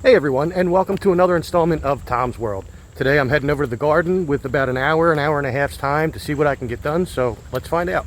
Hey everyone, and welcome to another installment of Tom's World. Today I'm heading over to the garden with about an hour and a half's time to see what I can get done, so let's find out.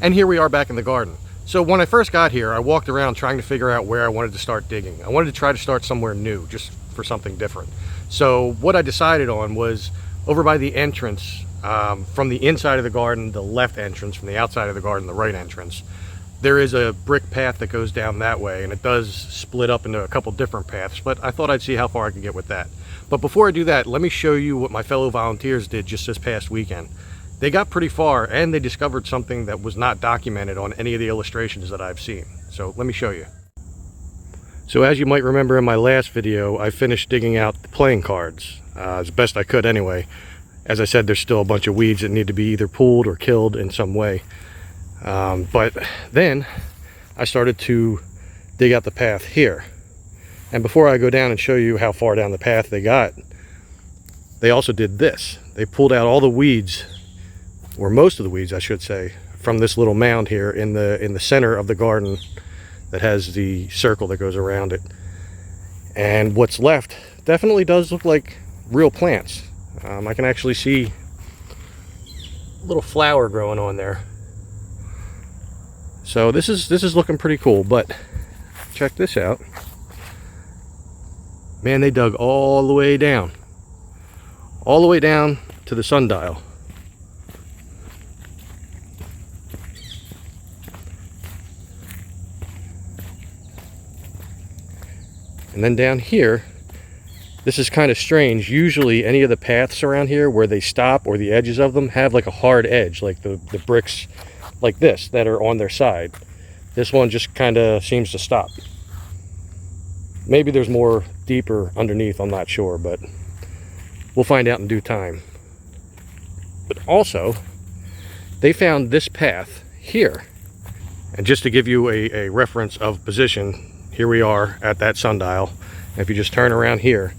And here we are back in the garden. So when I first got here, I walked around trying to figure out where I wanted to start digging. I wanted to try to start somewhere new, just for something different. So what I decided on was over by the entrance, from the inside of the garden, the left entrance, from the outside of the garden, the right entrance. There is a brick path that goes down that way, and it does split up into a couple different paths, but I thought I'd see how far I could get with that. But before I do that, let me show you what my fellow volunteers did just this past weekend. They got pretty far, and they discovered something that was not documented on any of the illustrations that I've seen. So let me show you. So as you might remember in my last video, I finished digging out the playing cards, as best I could anyway. As I said, there's still a bunch of weeds that need to be either pulled or killed in some way. But then I started to dig out the path here. And before I go down and show you how far down the path they got, they also did this. They pulled out all the weeds, or most of the weeds I should say, from this little mound here in the center of the garden that has the circle that goes around it. And what's left definitely does look like real plants. I can actually see a little flower growing on there. So this is looking pretty cool, but check this out. Man, they dug all the way down to the sundial. And then down here, this is kind of strange. Usually any of the paths around here where they stop, or the edges of them, have like a hard edge, like the bricks like this that are on their side. This one just kind of seems to stop. Maybe there's more deeper underneath, I'm not sure, but we'll find out in due time. But also, they found this path here. And just to give you a reference of position, here we are at that sundial. If you just turn around here,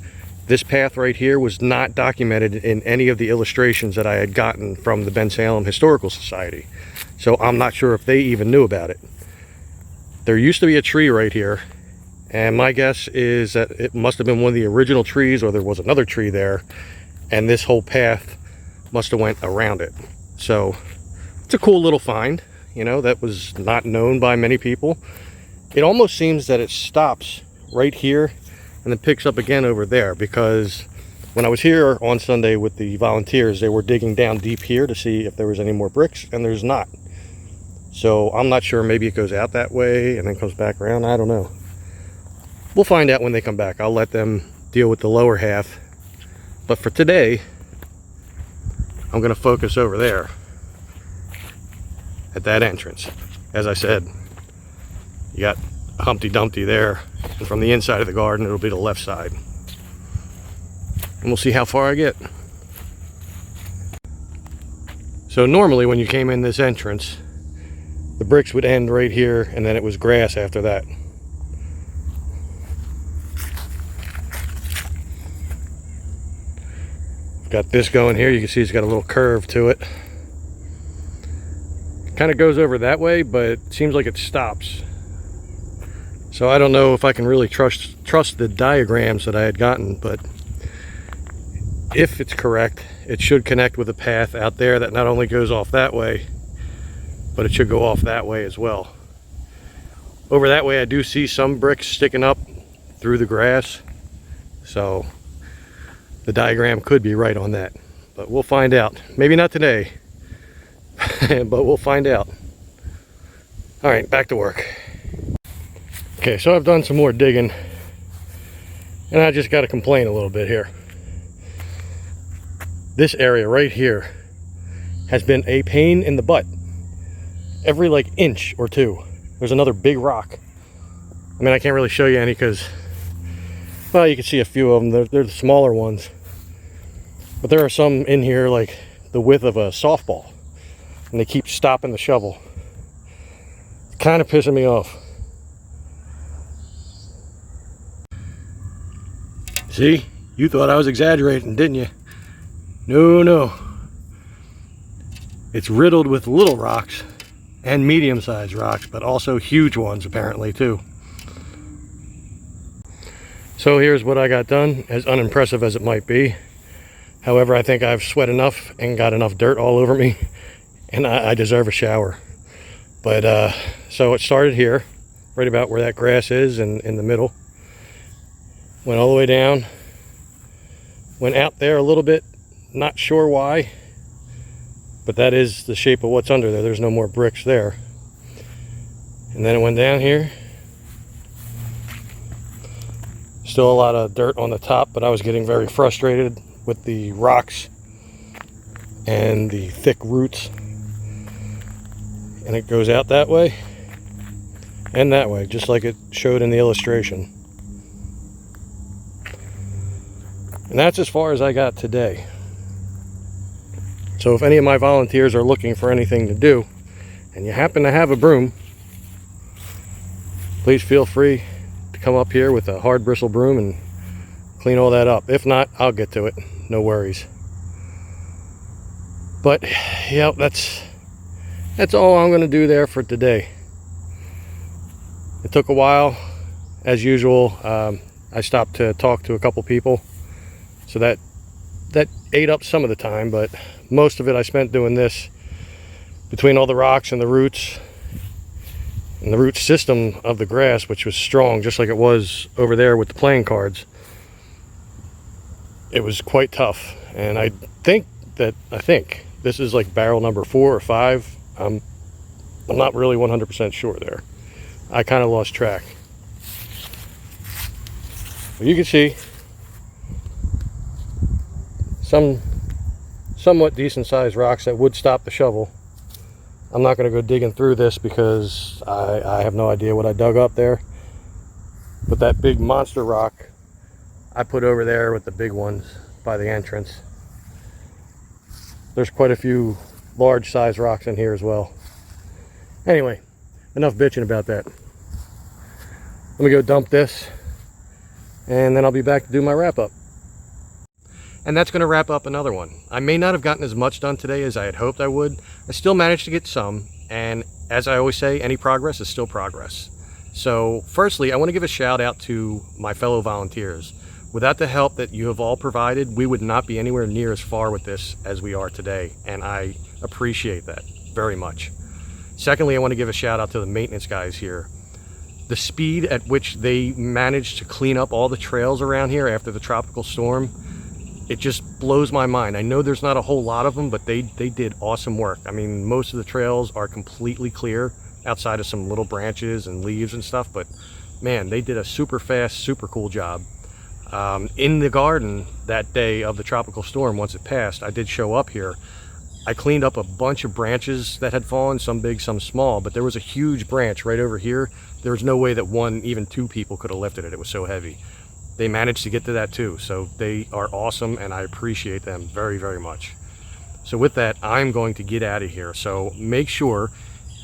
this path right here was not documented in any of the illustrations that I had gotten from the Bensalem Historical Society. So I'm not sure if they even knew about it. There used to be a tree right here, and my guess is that it must have been one of the original trees, or there was another tree there, and this whole path must have went around it. So it's a cool little find, you know, that was not known by many people. It almost seems that it stops right here and then picks up again over there, because when I was here on Sunday with the volunteers, they were digging down deep here to see if there was any more bricks, and there's not. So I'm not sure, maybe it goes out that way and then comes back around, I don't know. We'll find out when they come back. I'll let them deal with the lower half. But for today, I'm going to focus over there at that entrance. As I said, you got Humpty Dumpty there, and from the inside of the garden it'll be the left side. And we'll see how far I get. So normally when you came in this entrance, the bricks would end right here, and then it was grass after that. Got this going here. You can see it's got a little curve to it. Kind of goes over that way, but it seems like it stops. So I don't know if I can really trust the diagrams that I had gotten, but if it's correct, it should connect with a path out there that not only goes off that way, but it should go off that way as well. Over that way I do see some bricks sticking up through the grass, so the diagram could be right on that, but we'll find out. Maybe not today, but we'll find out. All right, back to work. Okay, so I've done some more digging, and I just got to complain a little bit here. This area right here has been a pain in the butt. Every like inch or two, there's another big rock. I mean, I can't really show you any because, well, you can see a few of them. They're the smaller ones. But there are some in here like the width of a softball, and they keep stopping the shovel. It's kind of pissing me off. See, You thought I was exaggerating, didn't you? No, no. It's riddled with little rocks and medium-sized rocks, but also huge ones apparently too. So here's what I got done, as unimpressive as it might be. However, I think I've sweat enough and got enough dirt all over me, and I deserve a shower. But so it started here, right about where that grass is in the middle. Went all the way down, went out there a little bit, not sure why, but that is the shape of what's under there. There's no more bricks there. And then it went down here. Still a lot of dirt on the top, but I was getting very frustrated with the rocks and the thick roots. And it goes out that way and that way, just like it showed in the illustration. And that's as far as I got today. So if any of my volunteers are looking for anything to do and you happen to have a broom, please feel free to come up here with a hard bristle broom and clean all that up. If not, I'll get to it, no worries. But yeah, that's all I'm going to do there for today. It took a while, as usual. I stopped to talk to a couple people, so that ate up some of the time, but most of it I spent doing this, between all the rocks and the roots and the root system of the grass, which was strong, just like it was over there with the playing cards. It was quite tough, and I think this is like barrel number 4 or 5. I'm not really 100% sure there. I kind of lost track. But you can see some somewhat decent sized rocks that would stop the shovel. I'm not going to go digging through this because I have no idea what I dug up there. But that big monster rock I put over there with the big ones by the entrance. There's quite a few large size rocks in here as well. Anyway, enough bitching about that. Let me go dump this, and then I'll be back to do my wrap up. And that's going to wrap up another one. I may not have gotten as much done today as I had hoped I would. I still managed to get some, and as I always say, any progress is still progress. So firstly, I want to give a shout out to my fellow volunteers. Without the help that you have all provided, we would not be anywhere near as far with this as we are today, and I appreciate that very much. Secondly, I want to give a shout out to the maintenance guys here. The speed at which they managed to clean up all the trails around here after the tropical storm, it just blows my mind. I know there's not a whole lot of them, but they did awesome work. I mean, most of the trails are completely clear outside of some little branches and leaves and stuff, but man, they did a super fast, super cool job. In the garden that day of the tropical storm, once it passed, I did show up here. I cleaned up a bunch of branches that had fallen, some big, some small, but there was a huge branch right over here. There was no way that one, even 2 people could have lifted it. It was so heavy. They managed to get to that too, so they are awesome, and I appreciate them very, very much. So with that, I'm going to get out of here. So make sure,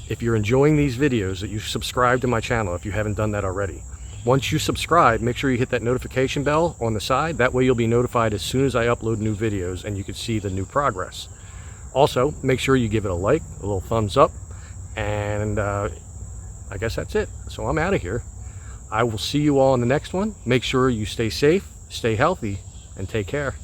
if you're enjoying these videos, that you subscribe to my channel if you haven't done that already. Once you subscribe, make sure you hit that notification bell on the side. That way you'll be notified as soon as I upload new videos and you can see the new progress. Also, make sure you give it a like, a little thumbs up, and I guess that's it. So I'm out of here. I will see you all in the next one. Make sure you stay safe, stay healthy, and take care.